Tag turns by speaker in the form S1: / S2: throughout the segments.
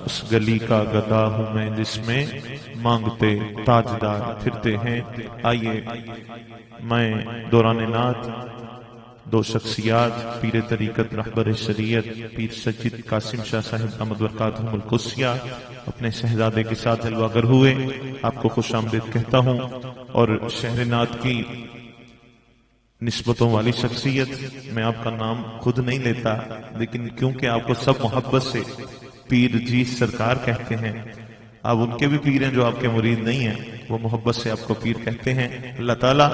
S1: اس گلی کا گدا ہوں میں جس میں مانگتے تاجدار پھرتے ہیں۔ آئیے میں دوران نعت دو شخصیات پیر طریقت رہبر شریعت پیر سید قاسم شاہ صاحب احمد برکاتہم القدسیہ اپنے شہزادے کے ساتھ جلوہ گر ہوئے، آپ کو خوش آمدید کہتا ہوں۔ اور شہر نعت کی نسبتوں والی شخصیت، میں آپ کا نام خود نہیں لیتا، لیکن کیونکہ آپ کو سب محبت سے پیر جی سرکار کہتے ہیں، آپ ان کے بھی پیر ہیں جو آپ کے مرید نہیں ہیں، وہ محبت سے آپ کو پیر کہتے ہیں۔ اللہ تعالیٰ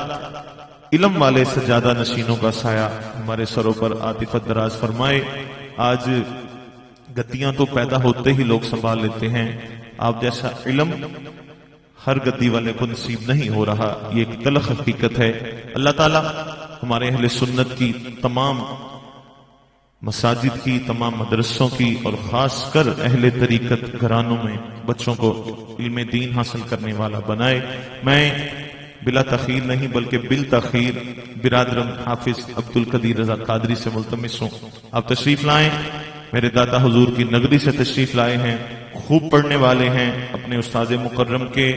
S1: علم والے سجادہ نشینوں کا سایہ ہمارے سروں پر عاطفت دراز فرمائے۔ آج گدیاں تو پیدا ہوتے ہی لوگ سنبھال لیتے ہیں، آپ جیسا علم ہر گدی والے کو نصیب نہیں ہو رہا، یہ ایک تلخ حقیقت ہے۔ اللہ تعالیٰ ہمارے اہل سنت کی تمام مساجد کی، تمام مدرسوں کی، اور خاص کر اہل طریقت گھرانوں میں بچوں کو علم دین حاصل کرنے والا بنائے۔ میں بلا تخیر نہیں بلکہ بالتخیر برادرم حافظ عبدالقدیر رضا قادری سے ملتمس ہوں، آپ تشریف لائیں۔ میرے داتا حضور کی نگری سے تشریف لائے ہیں، خوب پڑھنے والے ہیں، اپنے استاد مکرم کے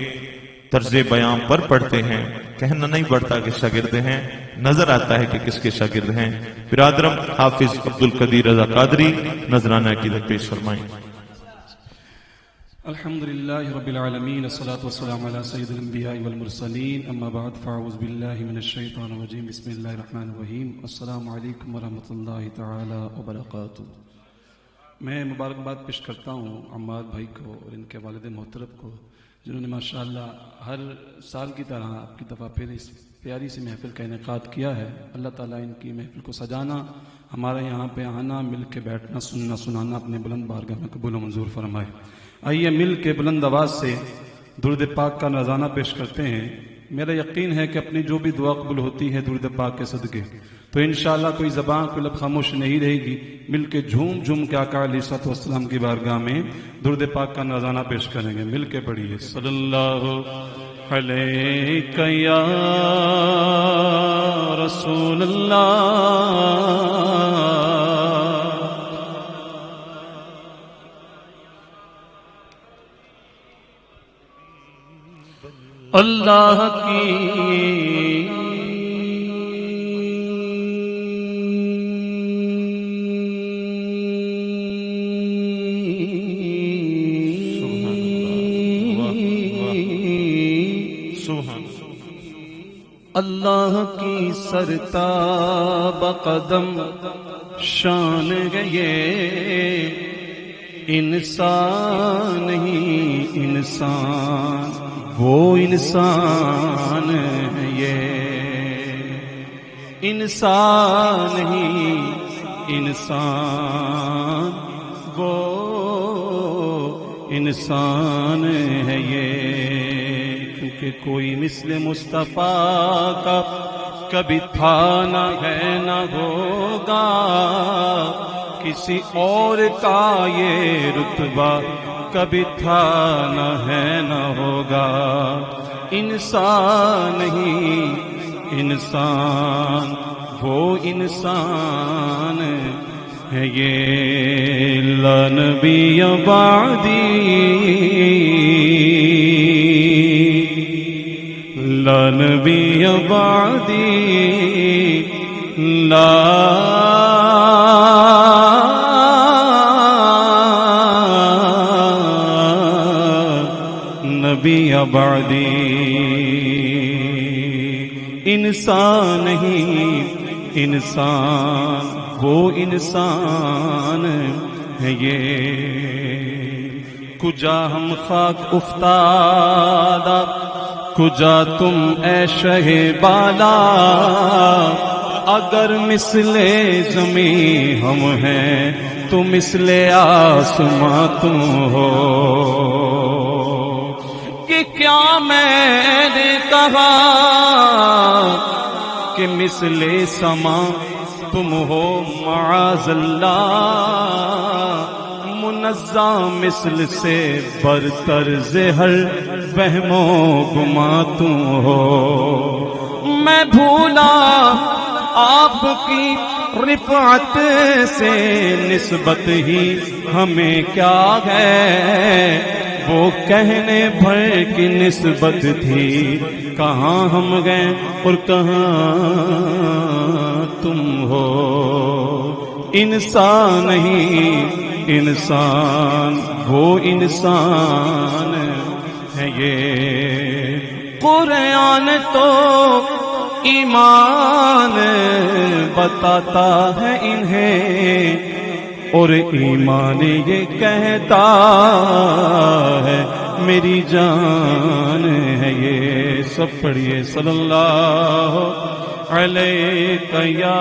S1: طرز بیان پر پڑھتے ہیں، کہنا نہیں پڑتا کہ شاگرد ہیں، نظر آتا ہے کہ کس کے شاگرد ہیں۔ برادرم حافظ عبدالقدیر رضا قادری نذرانہ عقیدت پیش فرمائیں۔
S2: الحمدللہ رب العالمین، الصلاة والسلام علی سید الانبیاء والمرسلین، اما بعد فاعوذ باللہ من الشیطان الرجیم، بسم اللہ الرحمن الرحیم۔ السلام علیکم ورحمۃ اللہ تعالی وبرکاتہ۔ میں مبارکباد پیش کرتا ہوں عماد بھائی کو اور ان کے والد محترم کو، جنہوں نے ماشاءاللہ ہر سال کی طرح آپ کی دفعہ پھر اس پیاری سی محفل کا انعقاد کیا ہے۔ اللہ تعالیٰ ان کی محفل کو سجانا، ہمارے یہاں پہ آنا، مل کے بیٹھنا، سننا سنانا اپنے بلند بارگاہ میں قبول و منظور فرمائے۔ آئیے مل کے بلند آواز سے درود پاک کا نذرانہ پیش کرتے ہیں۔ میرا یقین ہے کہ اپنی جو بھی دعا قبول ہوتی ہے درود پاک کے صدقے، تو انشاءاللہ کوئی زبان کوئی لب خاموش نہیں رہے گی، مل کے جھوم جھوم کے آقا علیہ الصلوۃ والسلام کی بارگاہ میں درود پاک کا نذرانہ پیش کریں گے۔ مل کے پڑھیے، صلی اللہ علیہ یا رسول اللہ، اللہ کی اللہ کی سرتاب قدم شان ہے یہ، انسان نہیں انسان وہ انسان ہے یہ، انسان نہیں انسان وہ انسان ہے یہ، کیونکہ کوئی مثل مصطفیٰ کا کبھی تھا نہ ہے نہ ہوگا، کسی اور کا یہ رتبہ کبھی تھا نہ ہے نہ ہوگا، انسان نہیں انسان وہ انسان ہے یہ، لا نبی بعدی لا نبی بعدی لا نبی بعدی، انسان نہیں انسان وہ انسان ہے یہ، کجا ہم خاک افتادہ کجا تم اے شہ بالا، اگر مثل زمین ہم ہیں تو مثل آسماں تم ہو، کہ کیا میں نے کہا کہ مثل سما تم ہو، معاذ اللہ منزہ مثل سے برتر ہر وہم و گما تم ہو، میں بھولا آپ کی رفعت سے نسبت ہی ہمیں کیا ہے، وہ کہنے بھر کی نسبت تھی، کہاں ہم گئے اور کہاں تم ہو۔ انسان نہیں انسان، وہ انسان ہے یہ۔ قرآن تو ایمان بتاتا ہے انہیں، اور ایمان یہ کہتا ہے میری جان ہے یہ۔ سب پڑھیے صلی اللہ علیہ یا